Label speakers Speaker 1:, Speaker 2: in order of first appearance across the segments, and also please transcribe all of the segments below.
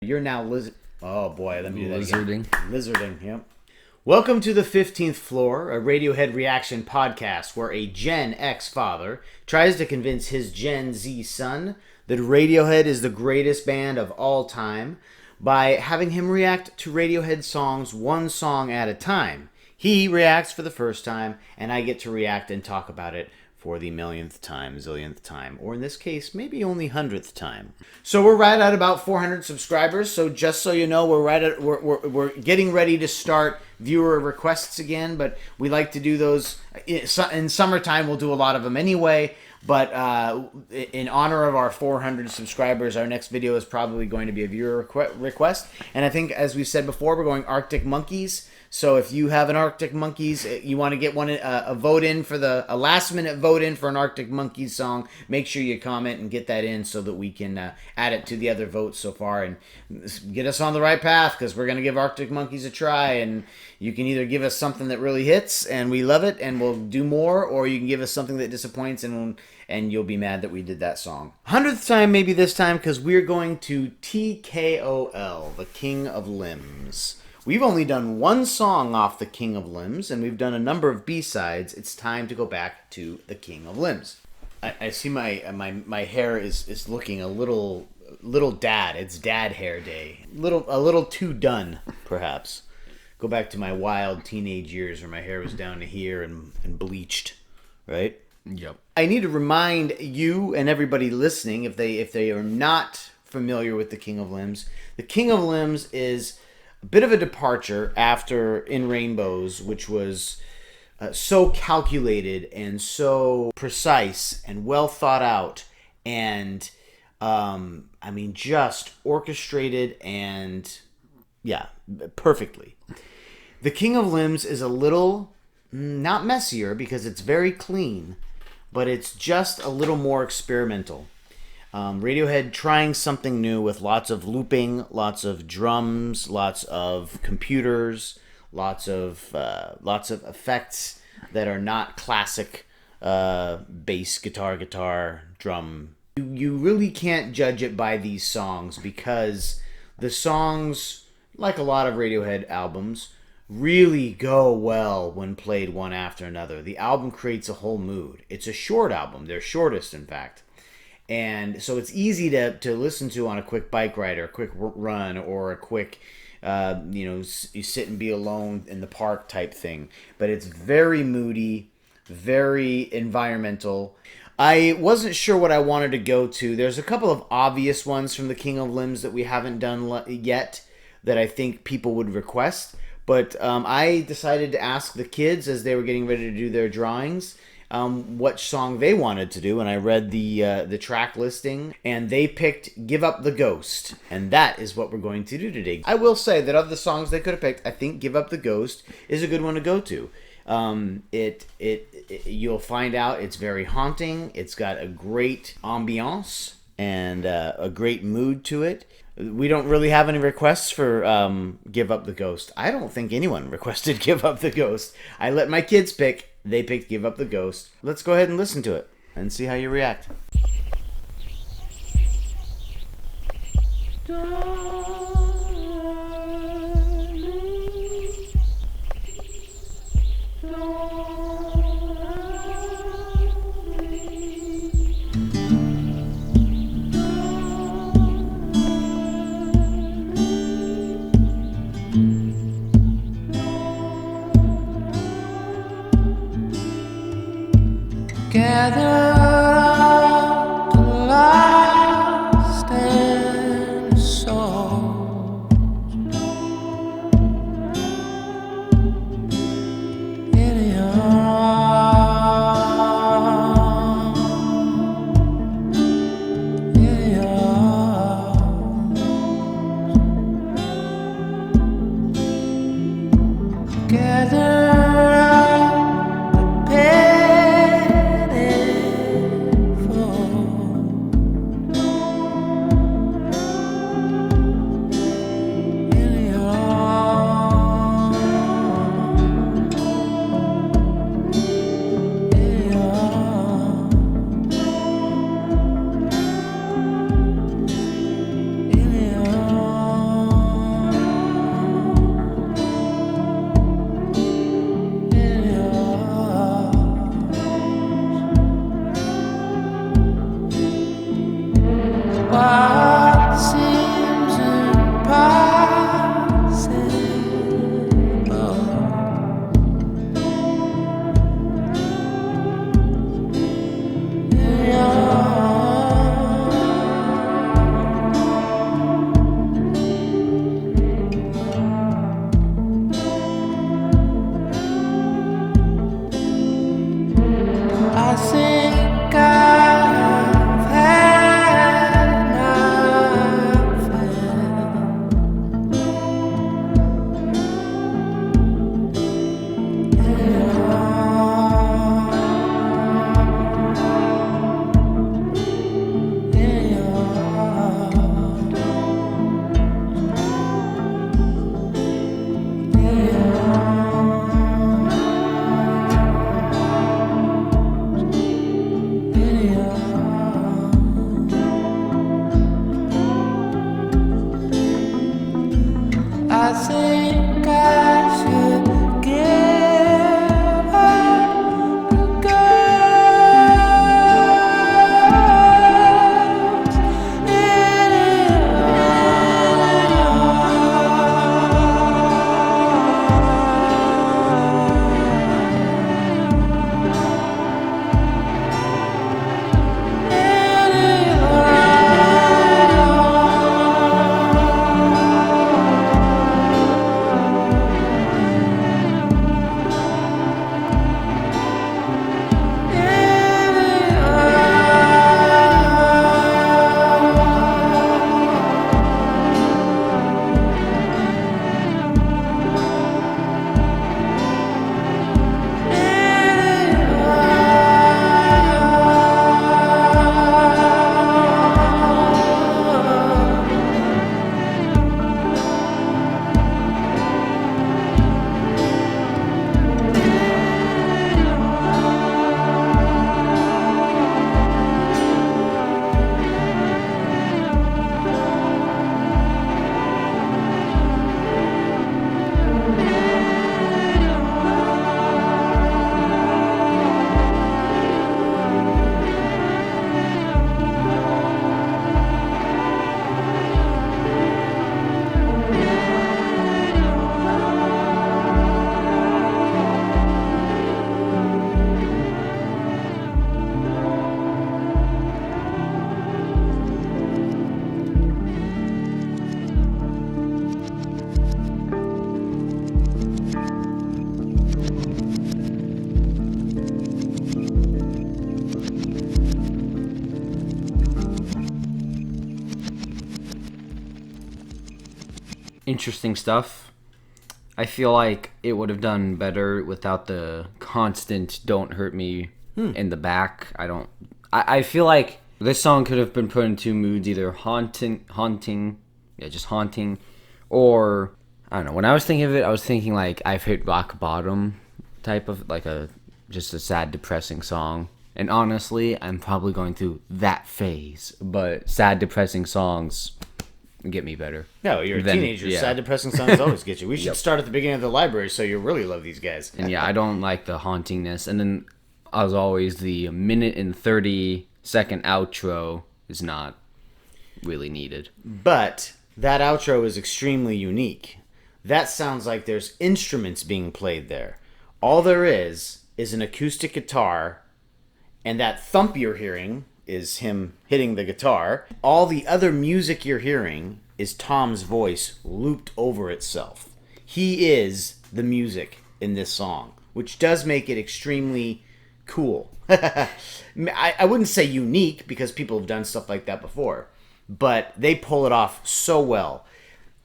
Speaker 1: You're now Oh boy, let me do that
Speaker 2: Lizarding.
Speaker 1: again. Lizarding, yep. Welcome to the 15th Floor, a Radiohead reaction podcast where a Gen X father tries to convince his Gen Z son that Radiohead is the greatest band of all time by having him react to Radiohead songs one song at a time. He reacts for the first time, and I get to react and talk about it for the millionth time, zillionth time, or in this case, maybe only 100th time. So we're right at about 400 subscribers. So just so you know, we're getting ready to start viewer requests again. But we like to do those in summertime. We'll do a lot of them anyway. But in honor of our 400 subscribers, our next video is probably going to be a viewer request. And I think, as we said before, we're going Arctic Monkeys. So if you have an Arctic Monkeys, you want to get a vote in for a last minute vote in for an Arctic Monkeys song, make sure you comment and get that in so that we can add it to the other votes so far and get us on the right path, because we're going to give Arctic Monkeys a try. And you can either give us something that really hits and we love it and we'll do more, or you can give us something that disappoints and you'll be mad that we did that song. 100th time maybe this time, because we're going to TKOL, the King of Limbs. We've only done one song off the King of Limbs, and we've done a number of B-sides. It's time to go back to the King of Limbs. I see my hair is looking a little dad. It's dad hair day. A little too done, perhaps. Go back to my wild teenage years where my hair was down to here and bleached, right?
Speaker 2: Yep.
Speaker 1: I need to remind you and everybody listening, if they are not familiar with the King of Limbs, the King of Limbs is a bit of a departure after In Rainbows, which was so calculated and so precise and well thought out and just orchestrated and perfectly. The King of Limbs is a little not messier because it's very clean, but it's just a little more experimental. Radiohead trying something new with lots of looping, lots of drums, lots of computers, lots of effects that are not classic bass, guitar, drum. You really can't judge it by these songs, because the songs, like a lot of Radiohead albums, really go well when played one after another. The album creates a whole mood. It's a short album. Their shortest, in fact. And so it's easy to listen to on a quick bike ride or a quick run or a quick, you sit and be alone in the park type thing. But it's very moody, very environmental. I wasn't sure what I wanted to go to. There's a couple of obvious ones from the King of Limbs that we haven't done yet that I think people would request. But I decided to ask the kids as they were getting ready to do their drawings what song they wanted to do, and I read the track listing, and they picked "Give Up the Ghost," and that is what we're going to do today. I will say that of the songs they could have picked, I think "Give Up the Ghost" is a good one to go to. You'll find out it's very haunting. It's got a great ambiance and a great mood to it. We don't really have any requests for Give Up the Ghost. I don't think anyone requested Give Up the Ghost. I let my kids pick. They picked Give Up the Ghost. Let's go ahead and listen to it and see how you react.
Speaker 3: Gather up the lost and souls in your arms, in your arms. Gather up the pieces think I should give up the girls
Speaker 2: Interesting stuff. I feel like it would have done better without the constant "Don't hurt me" in the back. I feel like this song could have been put in two moods: either haunting, just haunting, or I don't know. When I was thinking of it, I was thinking like I've hit rock bottom type of like just a sad, depressing song. And honestly, I'm probably going through that phase. But sad, depressing songs get me better.
Speaker 1: No, you're a
Speaker 2: Then,
Speaker 1: teenager.
Speaker 2: yeah.
Speaker 1: Sad, depressing songs always get you. We should
Speaker 2: Yep.
Speaker 1: start at the beginning of the library so you really love these guys.
Speaker 2: And yeah, I don't like the hauntingness. And then, as always, the minute and 30-second outro is not really needed.
Speaker 1: But that outro is extremely unique. That sounds like there's instruments being played there. All there is an acoustic guitar, and that thump you're hearing is him hitting the guitar. All the other music you're hearing is Tom's voice looped over itself. He is the music in this song, which does make it extremely cool. I wouldn't say unique, because people have done stuff like that before, but they pull it off so well.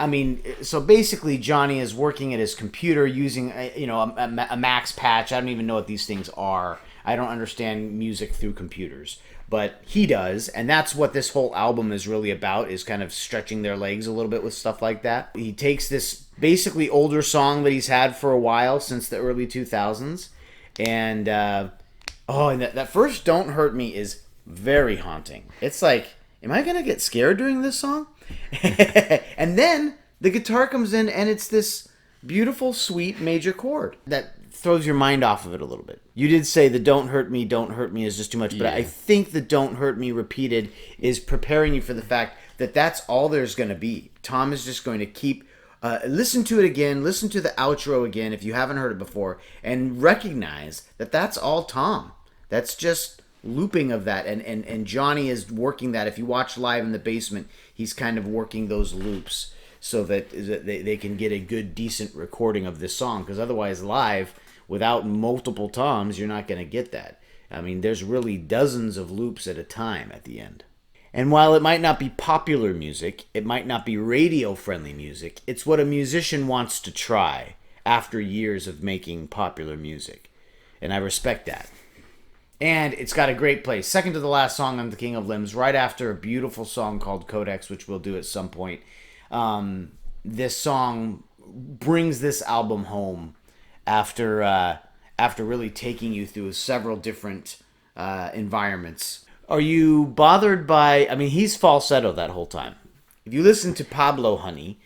Speaker 1: I mean, so basically Johnny is working at his computer using a Max patch. I don't even know what these things are. I don't understand music through computers, but he does, and that's what this whole album is really about, is kind of stretching their legs a little bit with stuff like that. He takes this basically older song that he's had for a while, since the early 2000s, and that first "Don't Hurt Me" is very haunting. It's like, am I gonna get scared during this song? And then the guitar comes in, and it's this beautiful, sweet major chord that throws your mind off of it a little bit. You did say the don't hurt me" is just too much, but
Speaker 2: Yeah.
Speaker 1: I think the "Don't Hurt Me" repeated is preparing you for the fact that that's all there's going to be. Tom is just going to keep listen to it again, listen to the outro again if you haven't heard it before, and recognize that that's all Tom. That's just looping of that, and Johnny is working that. If you watch live in the basement, he's kind of working those loops so that they can get a good, decent recording of this song, because otherwise live, without multiple toms, you're not going to get that. I mean, there's really dozens of loops at a time at the end. And while it might not be popular music, it might not be radio-friendly music, it's what a musician wants to try after years of making popular music. And I respect that. And it's got a great place. Second to the last song on The King of Limbs, right after a beautiful song called Codex, which we'll do at some point. This song brings this album home after really taking you through several different environments. Are you bothered by... I mean, he's falsetto that whole time. If you listen to Pablo Honey,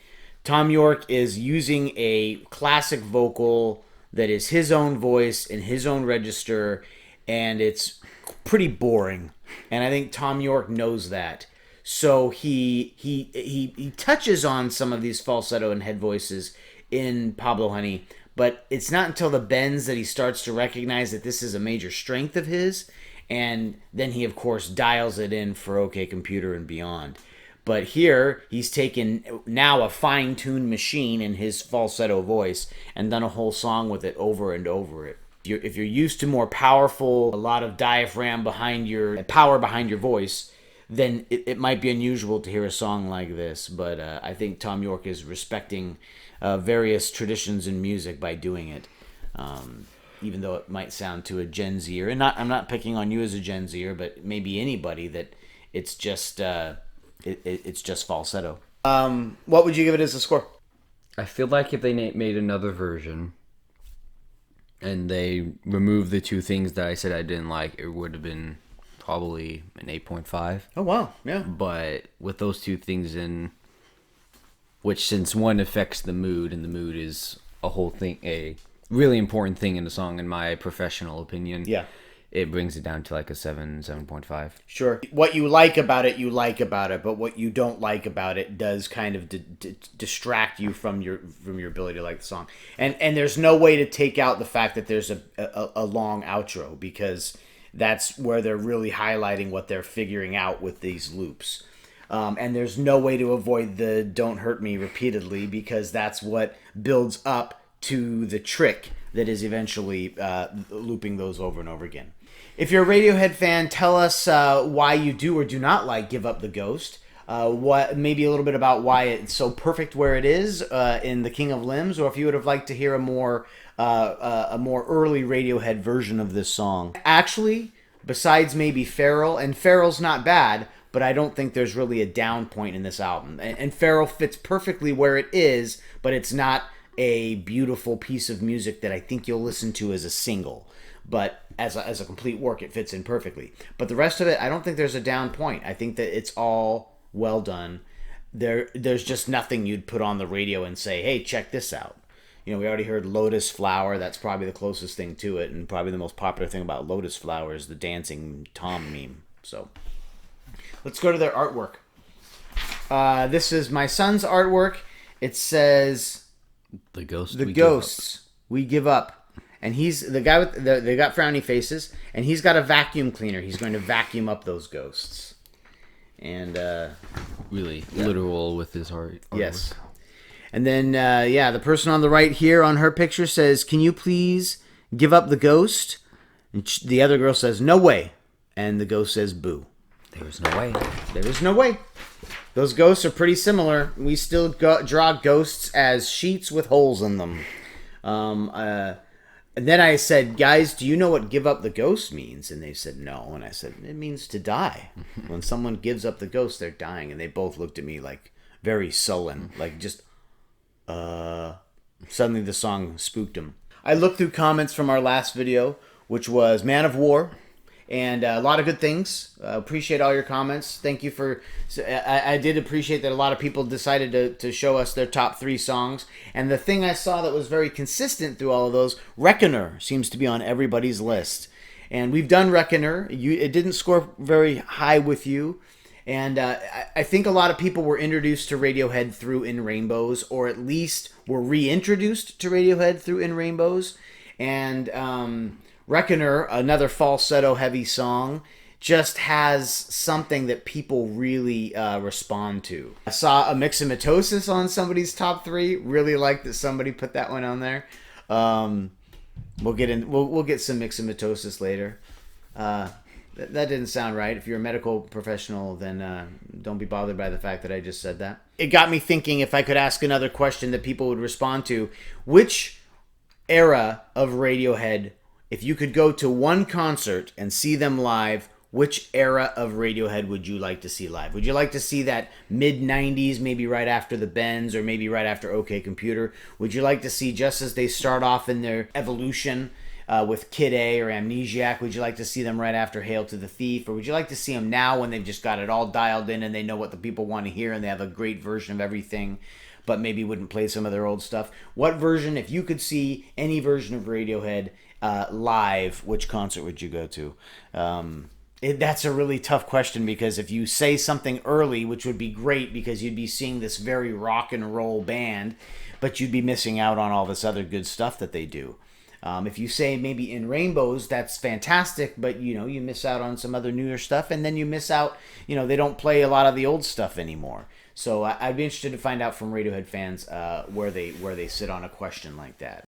Speaker 1: Tom York is using a classic vocal that is his own voice in his own register, and it's pretty boring. And I think Tom York knows that. So he touches on some of these falsetto and head voices in Pablo Honey, but it's not until the bends that he starts to recognize that this is a major strength of his, and then he of course dials it in for OK Computer and beyond. But here he's taken now a fine-tuned machine in his falsetto voice and done a whole song with it over and over it. If you're used to more powerful, a lot of diaphragm behind your power behind your voice, then it might be unusual to hear a song like this. But I think Tom York is respecting various traditions in music by doing it, even though it might sound to a Gen Zer. And I'm not picking on you as a Gen Zer, but maybe anybody that it's just it's just falsetto. What would you give it as a score?
Speaker 2: I feel like if they made another version and they removed the two things that I said I didn't like, it would have been probably an 8.5.
Speaker 1: Oh, wow. Yeah.
Speaker 2: But with those two things in, which since one affects the mood, and the mood is a whole thing, a really important thing in the song, in my professional opinion.
Speaker 1: Yeah.
Speaker 2: It brings it down to like a 7.5.
Speaker 1: Sure. What you like about it, but what you don't like about it does kind of distract you from your ability to like the song. And there's no way to take out the fact that there's a long outro, because that's where they're really highlighting what they're figuring out with these loops. And there's no way to avoid the "don't hurt me" repeatedly, because that's what builds up to the trick that is eventually looping those over and over again. If you're a Radiohead fan, tell us why you do or do not like "Give Up the Ghost." What maybe a little bit about why it's so perfect where it is in "The King of Limbs," or if you would have liked to hear a more early Radiohead version of this song. Actually, besides maybe Feral, and Feral's not bad, but I don't think there's really a down point in this album. And Feral fits perfectly where it is, but it's not a beautiful piece of music that I think you'll listen to as a single. But as a complete work, it fits in perfectly. But the rest of it, I don't think there's a down point. I think that it's all well done. There's just nothing you'd put on the radio and say, hey, check this out. You know, we already heard Lotus Flower. That's probably the closest thing to it, and probably the most popular thing about Lotus Flower is the dancing Tom meme. So let's go to their artwork. This is my son's artwork. It says,
Speaker 2: The ghosts
Speaker 1: we give up. And he's the guy with they got frowny faces, and he's got a vacuum cleaner. He's going to vacuum up those ghosts. And
Speaker 2: really literal with his heart.
Speaker 1: Yes. And then the person on the right here on her picture says, "Can you please give up the ghost?" And the other girl says, "No way." And the ghost says, "Boo."
Speaker 2: There is no way.
Speaker 1: There is no way. Those ghosts are pretty similar. We still draw ghosts as sheets with holes in them. And then I said, "Guys, do you know what 'give up the ghost' means?" And they said, "No." And I said, "It means to die. When someone gives up the ghost, they're dying." And they both looked at me like very sullen, like just, Suddenly the song spooked them. I looked through comments from our last video, which was Man of War, and a lot of good things. Appreciate all your comments. Thank you for... I did appreciate that a lot of people decided to show us their top 3 songs. And the thing I saw that was very consistent through all of those, Reckoner seems to be on everybody's list. And we've done Reckoner. It didn't score very high with you. And I think a lot of people were introduced to Radiohead through In Rainbows, or at least were reintroduced to Radiohead through In Rainbows. And... Reckoner, another falsetto-heavy song, just has something that people really respond to. I saw a Myxomatosis on somebody's top 3. Really like that somebody put that one on there. We'll get some Myxomatosis later. That didn't sound right. If you're a medical professional, then don't be bothered by the fact that I just said that. It got me thinking, if I could ask another question that people would respond to, which era of Radiohead, if you could go to one concert and see them live, which era of Radiohead would you like to see live? Would you like to see that mid-90s, maybe right after the Bends, or maybe right after OK Computer? Would you like to see just as they start off in their evolution, with Kid A or Amnesiac? Would you like to see them right after Hail to the Thief? Or would you like to see them now when they've just got it all dialed in and they know what the people want to hear and they have a great version of everything, but maybe wouldn't play some of their old stuff? What version, if you could see any version of Radiohead live, which concert would you go to? That's a really tough question, because if you say something early, which would be great because you'd be seeing this very rock and roll band, but you'd be missing out on all this other good stuff that they do. If you say maybe In Rainbows, that's fantastic, but you miss out on some other newer stuff, and then you miss out, they don't play a lot of the old stuff anymore. So I'd be interested to find out from Radiohead fans where they sit on a question like that.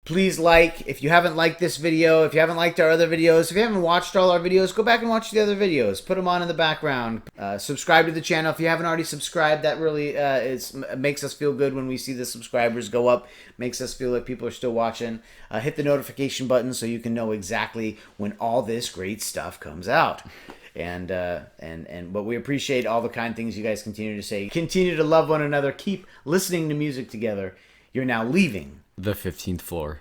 Speaker 1: Please like, if you haven't liked this video, if you haven't liked our other videos, if you haven't watched all our videos, go back and watch the other videos. Put them on in the background. Subscribe to the channel if you haven't already subscribed. That really makes us feel good when we see the subscribers go up. Makes us feel like people are still watching. Hit the notification button so you can know exactly when all this great stuff comes out. But we appreciate all the kind things you guys continue to say. Continue to love one another. Keep listening to music together. You're now leaving
Speaker 2: The 15th floor.